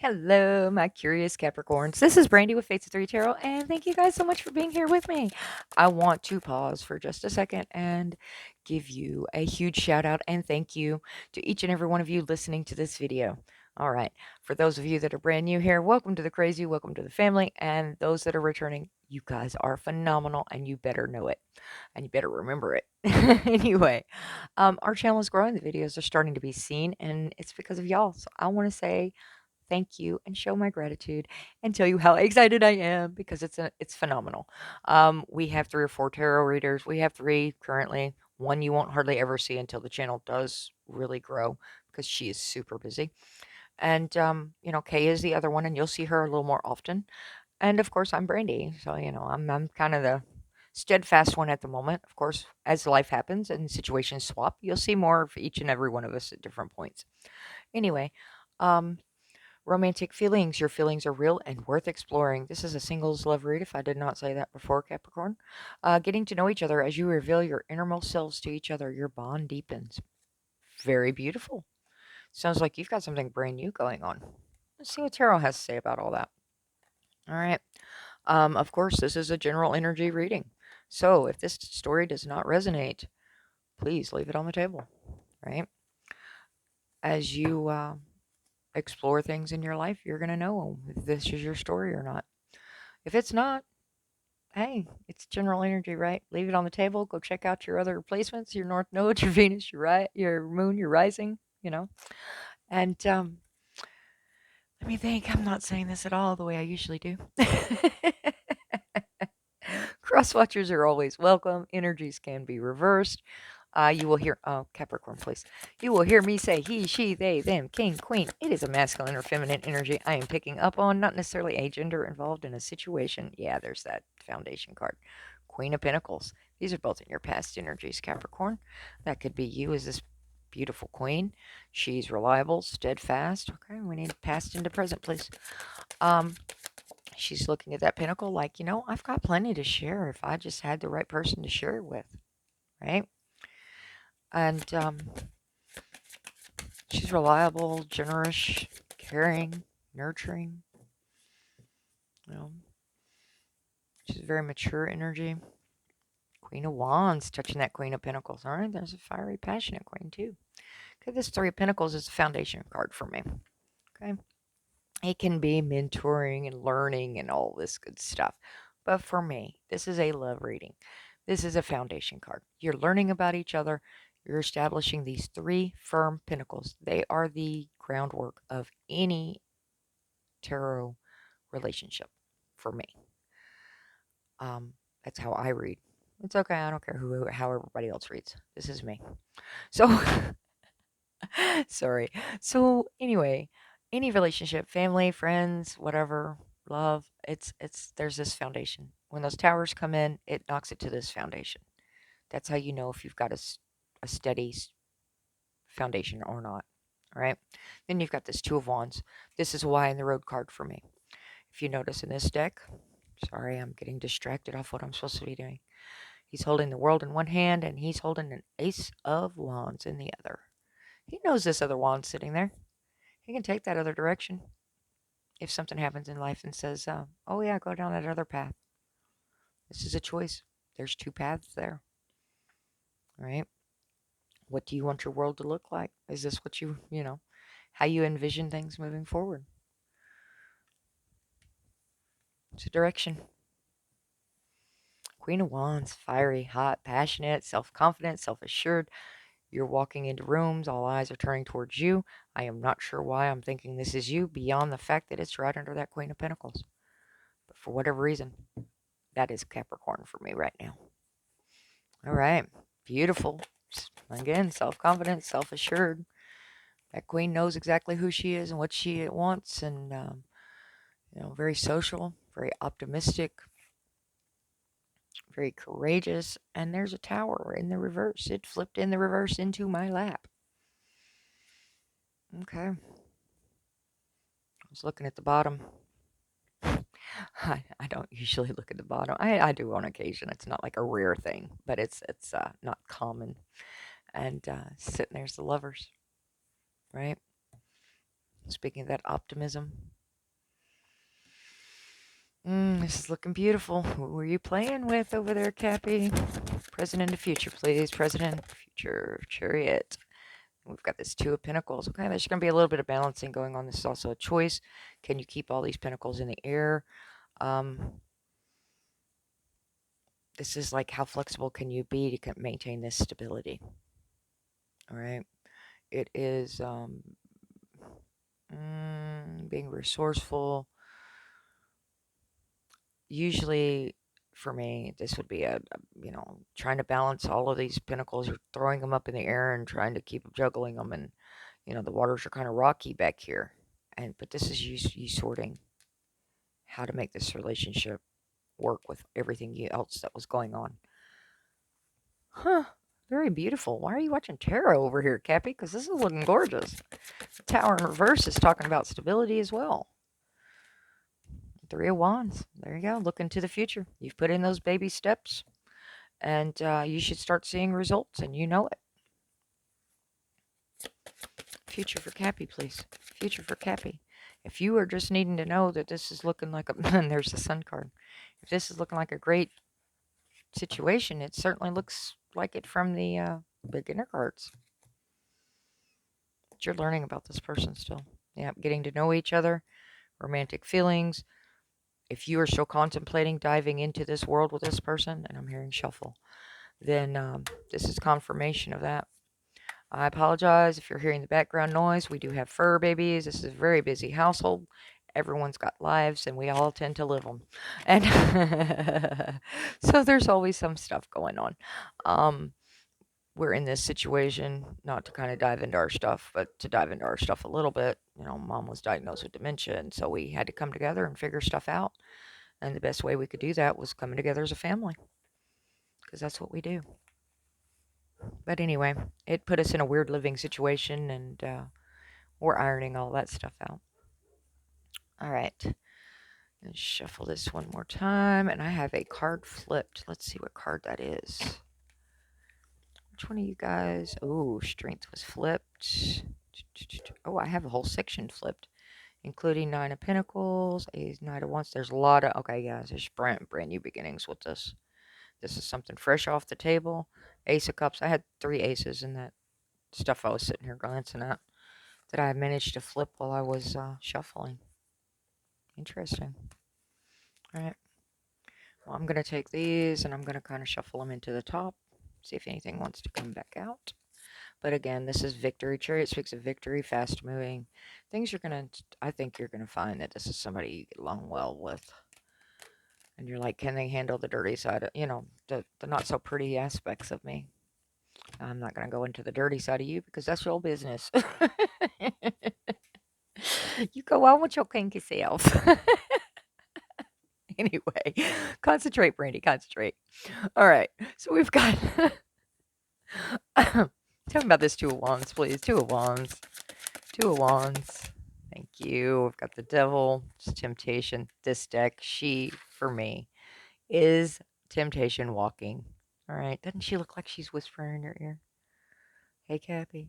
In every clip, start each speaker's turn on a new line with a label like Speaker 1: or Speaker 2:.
Speaker 1: Hello, my curious Capricorns. This is Brandy with Fates of Three Tarot, and thank you guys so much for being here with me. I want to pause for just a second and give you a huge shout out and thank you to each and every one of you listening to this video. All right, for those of you that are brand new here, welcome to the crazy, welcome to the family, and those that are returning, you guys are phenomenal and you better know it and you better remember it. Anyway, our channel is growing, the videos are starting to be seen, and it's because of y'all. So I want to say thank you and show my gratitude and tell you how excited I am because it's phenomenal. We have 3 or 4 tarot readers. We have 3 currently. One you won't hardly ever see until the channel does really grow because she is super busy. And Kay is the other one, and you'll see her a little more often. And of course, I'm Brandy, so I'm kind of the steadfast one at the moment. Of course, as life happens and situations swap, you'll see more of each and every one of us at different points. Anyway, um, romantic feelings. Your feelings are real and worth exploring. This is a singles love read, if I did not say that before, Capricorn. Getting to know each other as you reveal your innermost selves to each other, your bond deepens. Very beautiful. Sounds like you've got something brand new going on. Let's see what Tarot has to say about all that. All right. Of course, this is a general energy reading. So if this story does not resonate, please leave it on the table, right? As you explore things in your life, you're going to know if this is your story or not. If it's not, hey, it's general energy, right? Leave it on the table. Go check out your other placements, your North Node, your Venus, your Moon, your Rising, And let me think. I'm not saying this at all the way I usually do. Cross watchers are always welcome. Energies can be reversed. You will hear, oh, Capricorn, please. You will hear me say he, she, they, them, king, queen. It is a masculine or feminine energy I am picking up on, not necessarily a gender involved in a situation. Yeah, there's that foundation card. Queen of Pentacles. These are both in your past energies, Capricorn. That could be you as this beautiful queen. She's reliable, steadfast. Okay, we need past into present, please. She's looking at that pinnacle like, I've got plenty to share if I just had the right person to share it with, right? And she's reliable, generous, caring, nurturing. You know, she's a very mature energy. Queen of Wands, touching that Queen of Pentacles. All right, there's a fiery, passionate queen too. Okay, this Three of Pentacles is a foundation card for me. Okay, it can be mentoring and learning and all this good stuff. But for me, this is a love reading. This is a foundation card. You're learning about each other. You're establishing these 3 firm pinnacles. They are the groundwork of any tarot relationship for me. That's how I read. It's okay. I don't care how everybody else reads. This is me. So, sorry. So anyway, any relationship, family, friends, whatever, love, there's this foundation. When those towers come in, it knocks it to this foundation. That's how you know if you've got a steady foundation or not. All right. Then you've got this Two of Wands. This is why in the road card for me. If you notice in this deck, sorry, I'm getting distracted off what I'm supposed to be doing. He's holding the world in one hand and he's holding an Ace of Wands in the other. He knows this other wand sitting there. He can take that other direction if something happens in life and says, oh, yeah, go down that other path. This is a choice. There's 2 paths there. All right. What do you want your world to look like? Is this what how you envision things moving forward? It's a direction. Queen of Wands, fiery, hot, passionate, self-confident, self-assured. You're walking into rooms, all eyes are turning towards you. I am not sure why I'm thinking this is you, beyond the fact that it's right under that Queen of Pentacles. But for whatever reason, that is Capricorn for me right now. All right, beautiful. Again, self-confident, self-assured. That queen knows exactly who she is and what she wants, and very social, very optimistic, very courageous. And there's a tower in the reverse. It flipped in the reverse into my lap. Okay. I was looking at the bottom. I don't usually look at the bottom. I do on occasion. It's not like a rare thing, but it's not common. And sitting there's the lovers, right? Speaking of that optimism, This is looking beautiful. Who were you playing with over there, Cappy? Present into future, please. Present, future, chariot. We've got this Two of Pentacles. Okay, there's going to be a little bit of balancing going on. This is also a choice. Can you keep all these pentacles in the air? This is like, how flexible can you be to maintain this stability? All right. It is being resourceful. Usually, for me, this would be trying to balance all of these pentacles. You're throwing them up in the air and trying to keep juggling them, and the waters are kind of rocky back here. But this is you sorting how to make this relationship work with everything else that was going on. Huh. Very beautiful. Why are you watching tarot over here, Cappy? Because this is looking gorgeous. The Tower in reverse is talking about stability as well. Three of Wands. There you go. Look into the future. You've put in those baby steps, and you should start seeing results, and you know it. Future for Cappy, please. Future for Cappy. If you are just needing to know that this is looking like a... and there's the Sun card. If this is looking like a great situation, it certainly looks like it from the beginner cards. But you're learning about this person still. Yeah, getting to know each other, romantic feelings. If you are still contemplating diving into this world with this person, and I'm hearing shuffle, then this is confirmation of that. I apologize if you're hearing the background noise. We do have fur babies. This is a very busy household. Everyone's got lives, and we all tend to live them. And so there's always some stuff going on. We're in this situation, not to kind of dive into our stuff, but to dive into our stuff a little bit. Mom was diagnosed with dementia, and so we had to come together and figure stuff out. And the best way we could do that was coming together as a family, because that's what we do. But anyway, it put us in a weird living situation, and we're ironing all that stuff out. All right. Let's shuffle this one more time. And I have a card flipped. Let's see what card that is. Which one of you guys? Oh, Strength was flipped. Oh, I have a whole section flipped, including Nine of Pentacles, Knight of Wands. There's a lot of... Okay, guys, there's brand new beginnings with this. This is something fresh off the table. Ace of Cups. I had 3 aces in that stuff I was sitting here glancing at that I managed to flip while I was shuffling. Interesting. All right. Well, I'm going to take these and I'm going to kind of shuffle them into the top. See if anything wants to come back out. But again, this is victory. Chariot speaks of victory, fast moving. I think you're going to find that this is somebody you get along well with. And you're like, can they handle the dirty side, the not so pretty aspects of me? I'm not going to go into the dirty side of you because that's your business. You go on with your kinky self. Anyway, concentrate, Brandy, concentrate. All right, so we've got... Tell me about this Two of Wands, please. Two of Wands. Two of Wands. Thank you. We've got the Devil. It's temptation. This deck, she, for me, is temptation walking. All right. Doesn't she look like she's whispering in your ear? Hey, Cappy.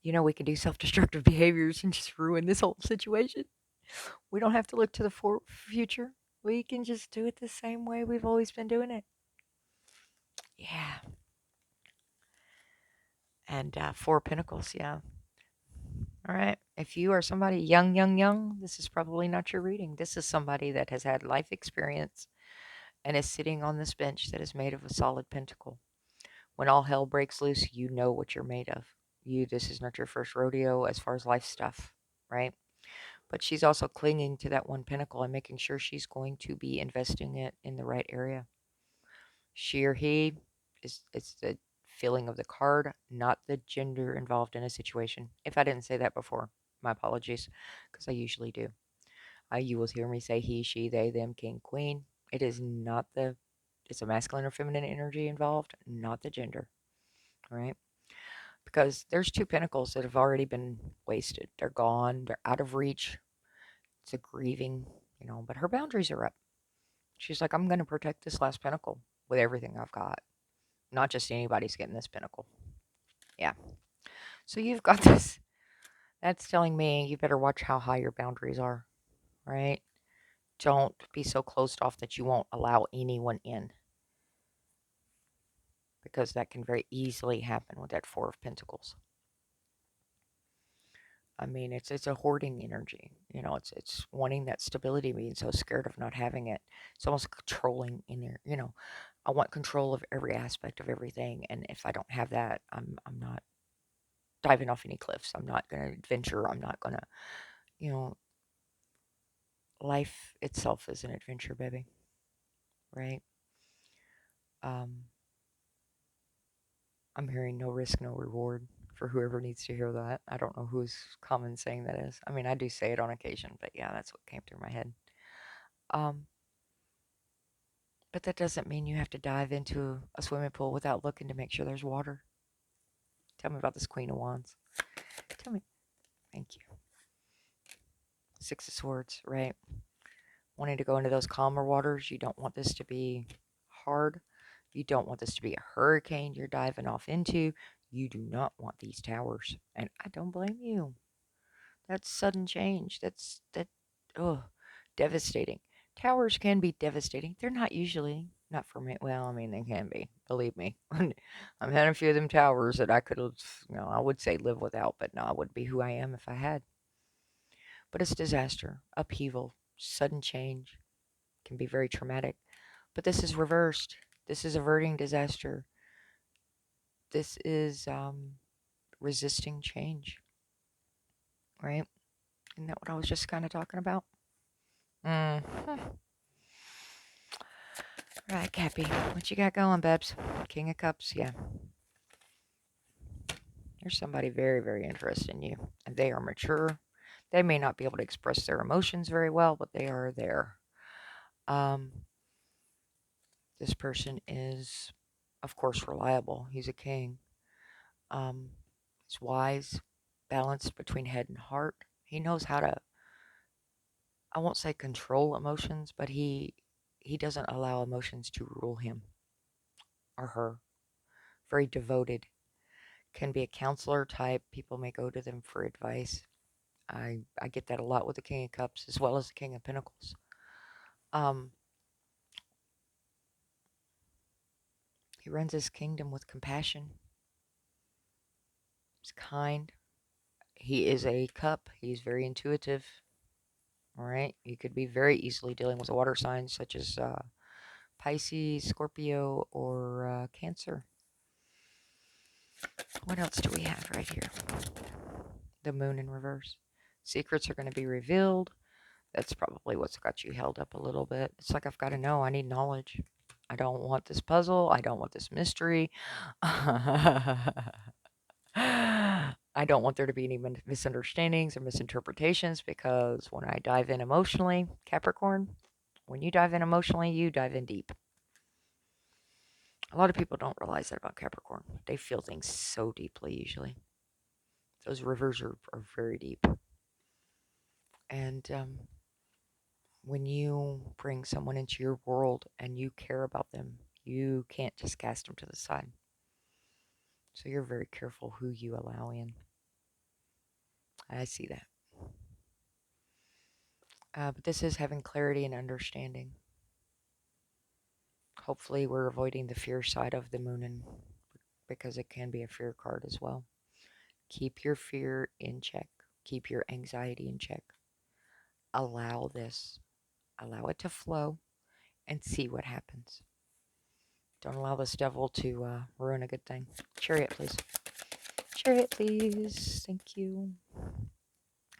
Speaker 1: We can do self-destructive behaviors and just ruin this whole situation. We don't have to look to the future. We can just do it the same way we've always been doing it. Yeah. And 4 Pentacles, yeah. All right. If you are somebody young, this is probably not your reading. This is somebody that has had life experience and is sitting on this bench that is made of a solid pentacle. When all hell breaks loose, you know what you're made of. This is not your first rodeo as far as life stuff, right? But she's also clinging to that one pentacle and making sure she's going to be investing it in the right area. She or he it's the feeling of the card, not the gender involved in a situation. If I didn't say that before, my apologies, because I usually do. You will hear me say he, she, they, them, king, queen. It is not it's a masculine or feminine energy involved, not the gender. All right? Because there's 2 pentacles that have already been wasted. They're gone. They're out of reach. It's a grieving, but her boundaries are up. She's like, I'm going to protect this last pentacle with everything I've got. Not just anybody's getting this pinnacle. Yeah. So you've got this. That's telling me you better watch how high your boundaries are, right? Don't be so closed off that you won't allow anyone in, because that can very easily happen with that Four of Pentacles. I mean, it's a hoarding energy. You know, it's wanting that stability, being so scared of not having it. It's almost controlling in there. You know, I want control of every aspect of everything, and if I don't have that, I'm not diving off any cliffs. I'm not going to adventure. I'm not going to, you know, life itself is an adventure, baby. Right? Um, I'm hearing no risk, no reward for whoever needs to hear that. I don't know whose common saying that is. I mean, I do say it on occasion, but yeah, that's what came through my head. Um, but that doesn't mean you have to dive into a swimming pool without looking to make sure there's water. Tell me about this Queen of Wands. Tell me. Thank you. Six of Swords, right? Wanting to go into those calmer waters. You don't want this to be hard. You don't want this to be a hurricane you're diving off into. You do not want these towers. And I don't blame you. That's sudden change. Oh, devastating. Towers can be devastating. They're not usually. Not for me. Well, I mean, they can be. Believe me. I've had a few of them towers that I could have, I would say live without, but no, I wouldn't be who I am if I had. But it's disaster, upheaval, sudden change can be very traumatic. But this is reversed. This is averting disaster. This is resisting change, right? Isn't that what I was just kind of talking about? Mm. Right, Cappy. What you got going, Bebs? King of Cups, yeah. There's somebody very, very interested in you. And they are mature. They may not be able to express their emotions very well, but they are there. Um, this person is, of course, reliable. He's a king. Um, he's wise, balanced between head and heart. He knows how to, I won't say control emotions, but he doesn't allow emotions to rule him or her. Very devoted. Can be a counselor type. People may go to them for advice. I get that a lot with the King of Cups as well as the King of Pentacles. Um, he runs his kingdom with compassion. He's kind. He is a cup. He's very intuitive. All right. You could be very easily dealing with water signs such as Pisces, Scorpio, or Cancer. What else do we have right here? The moon in reverse. Secrets are going to be revealed. That's probably what's got you held up a little bit. It's like, I've got to know. I need knowledge. I don't want this puzzle. I don't want this mystery. I don't want there to be any misunderstandings or misinterpretations, because when I dive in emotionally, Capricorn, when you dive in emotionally, you dive in deep. A lot of people don't realize that about Capricorn. They feel things so deeply, usually. Those rivers are very deep. And when you bring someone into your world and you care about them, you can't just cast them to the side. So you're very careful who you allow in. I see that. But this is having clarity and understanding. Hopefully, we're avoiding the fear side of the moon, and because it can be a fear card as well. Keep your fear in check. Keep your anxiety in check. Allow this. Allow it to flow and see what happens. Don't allow this devil to ruin a good thing. Chariot, please. Chariot, please. Thank you.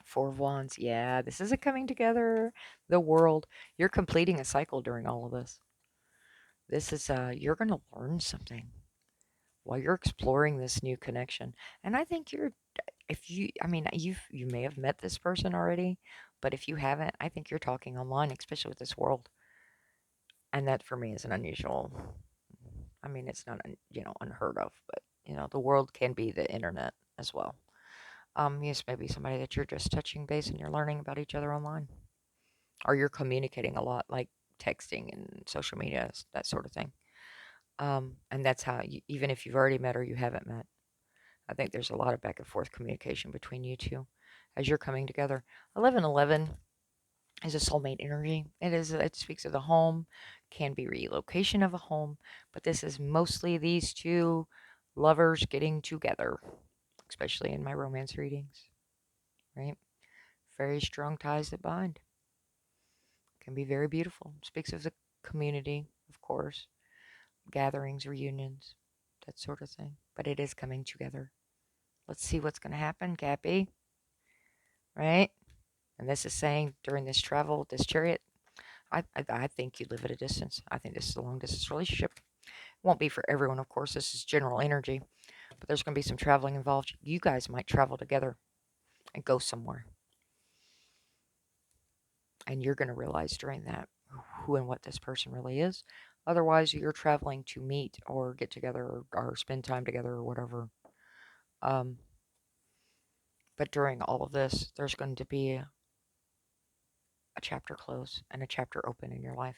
Speaker 1: Four of Wands. Yeah, this is a coming together. The world. You're completing a cycle during all of this. This is, you're going to learn something while you're exploring this new connection. And I think if you, I mean, you may have met this person already, but if you haven't, I think you're talking online, especially with this world. And that for me is an unusual, I mean, it's not, unheard of, but, the world can be the internet as well. Yes, maybe somebody that you're just touching base and you're learning about each other online, or you're communicating a lot, like texting and social media, that sort of thing. And that's how, even if you've already met or you haven't met, I think there's a lot of back and forth communication between you two as you're coming together. 1111. is a soulmate energy. It speaks of the home, can be relocation of a home, but this is mostly these two lovers getting together, especially in my romance readings, right? Very strong ties that bind. Can be very beautiful. Speaks of the community, of course, gatherings, reunions, that sort of thing. But it is coming together. Let's see what's going to happen, Cappy, right? And this is saying during this travel, this chariot, I think you live at a distance. I think this is a long distance relationship. Won't be for everyone, of course. This is general energy, but there's going to be some traveling involved. You guys might travel together and go somewhere, and you're going to realize during that who and what this person really is. Otherwise, you're traveling to meet or get together or spend time together or whatever. Um, but during all of this, there's going to be a chapter close and a chapter open in your life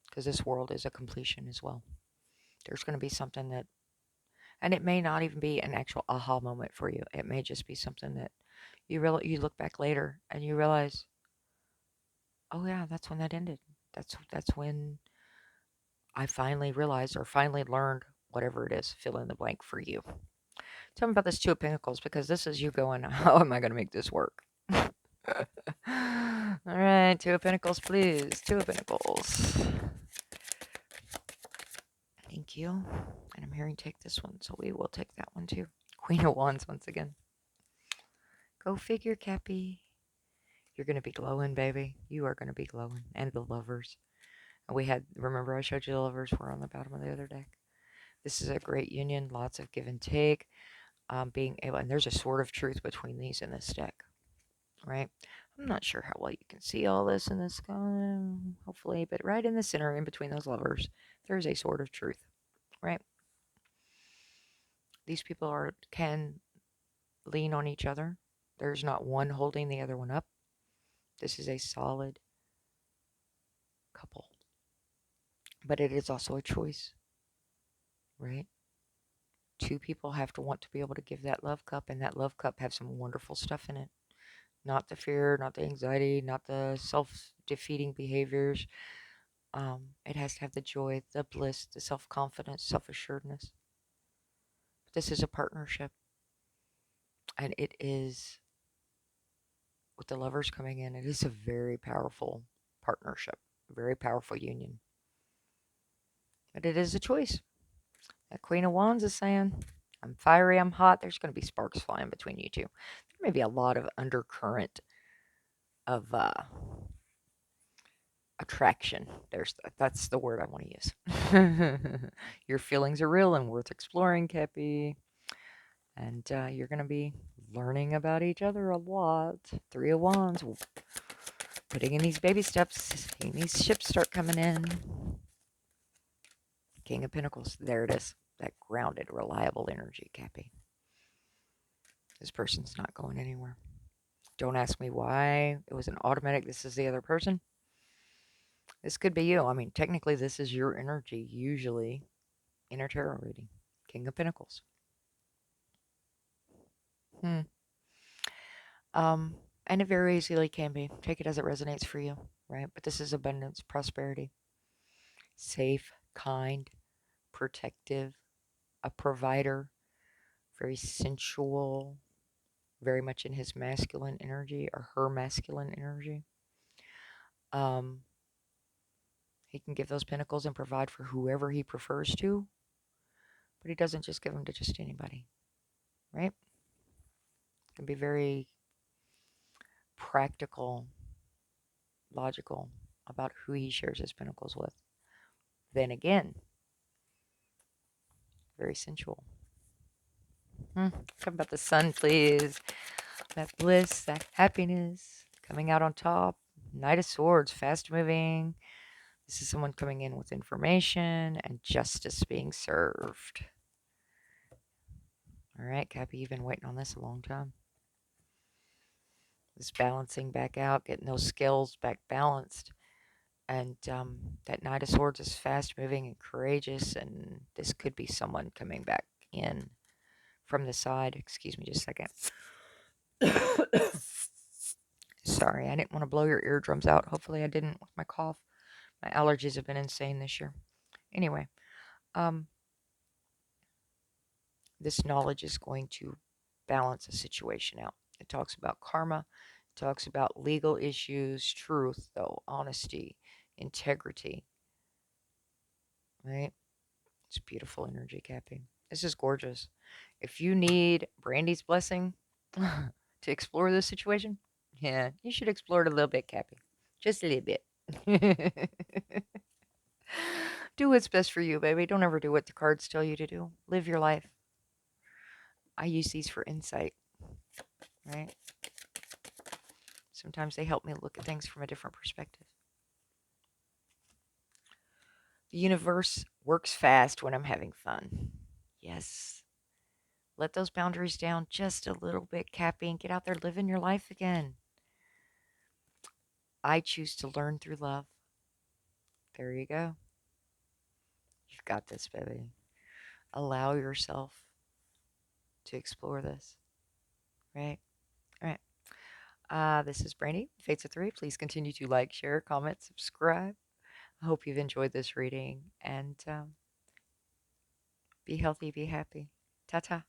Speaker 1: because this world is a completion as well. There's going to be something that, and it may not even be an actual aha moment for you. It may just be something that you look back later and you realize, oh yeah, that's when that ended. That's when I finally realized or finally learned whatever it is. Fill in the blank for you. Tell me about this Two of Pentacles because this is you going, how am I going to make this work? All right, Two of Pentacles, please. Two of Pentacles. Thank you. And I'm hearing take this one, so we will take that one too. Queen of Wands once again. Go figure, Cappy. You're going to be glowing, baby. You are going to be glowing. And the lovers. And we had, remember I showed you the lovers were on the bottom of the other deck? This is a great union, lots of give and take. Being able, and there's a sword of truth between these in this deck, right? I'm not sure how well you can see all this in this, hopefully, but right in the center, in between those lovers, there's a sword of truth, right? These people can lean on each other. There's not one holding the other one up. This is a solid couple, but it is also a choice, right? Two people have to want to be able to give that love cup, and that love cup have some wonderful stuff in it. Not the fear, not the anxiety, not the self-defeating behaviors. It has to have the joy, the bliss, the self-confidence, self-assuredness. This is a partnership, and it is, with the lovers coming in, it is a very powerful partnership, a very powerful union. But it is a choice. That Queen of Wands is saying, I'm fiery, I'm hot. There's going to be sparks flying between you two. There may be a lot of undercurrent of attraction. That's the word I want to use. Your feelings are real and worth exploring, Kepi. And you're going to be learning about each other a lot. Three of Wands, putting in these baby steps, seeing these ships start coming in. King of Pentacles, there it is. That grounded, reliable energy, Cappy. This person's not going anywhere. Don't ask me why it was an automatic. This is the other person. This could be you. I mean, technically, this is your energy, usually, in a tarot reading. King of Pentacles. Hmm. Um, and it very easily can be. Take it as it resonates for you, right? But this is abundance, prosperity, safe, kind, protective, a provider, very sensual, very much in his masculine energy or her masculine energy. Um, he can give those pentacles and provide for whoever he prefers to, but he doesn't just give them to just anybody, right? Can be very practical, logical about who he shares his pentacles with. Then again, very sensual. Talk about the sun, please. That bliss, that happiness, coming out on top. Knight of Swords, fast moving. This is someone coming in with information and justice being served. All right, Cappy, you've been waiting on this a long time. This balancing back out, getting those scales back balanced. And that Knight of Swords is fast moving and courageous, and this could be someone coming back in from the side. Excuse me just a second. Sorry, I didn't want to blow your eardrums out. Hopefully, I didn't with my cough. My allergies have been insane this year. Anyway, um, this knowledge is going to balance a situation out. It talks about karma, it talks about legal issues, truth, though, honesty, integrity, right? It's beautiful energy, Cappy. This is gorgeous. If you need Brandy's blessing to explore this situation, yeah, you should explore it a little bit, Cappy. Just a little bit. Do what's best for you, baby. Don't ever do what the cards tell you to do. Live your life. I use these for insight, right? Sometimes they help me look at things from a different perspective. The universe works fast when I'm having fun. Yes. Let those boundaries down just a little bit, Cappy, and get out there living your life again. I choose to learn through love. There you go. You've got this, baby. Allow yourself to explore this, right? All right. This is Brandy, Fates of Three. Please continue to like, share, comment, subscribe. I hope you've enjoyed this reading and be healthy, be happy. Ta ta.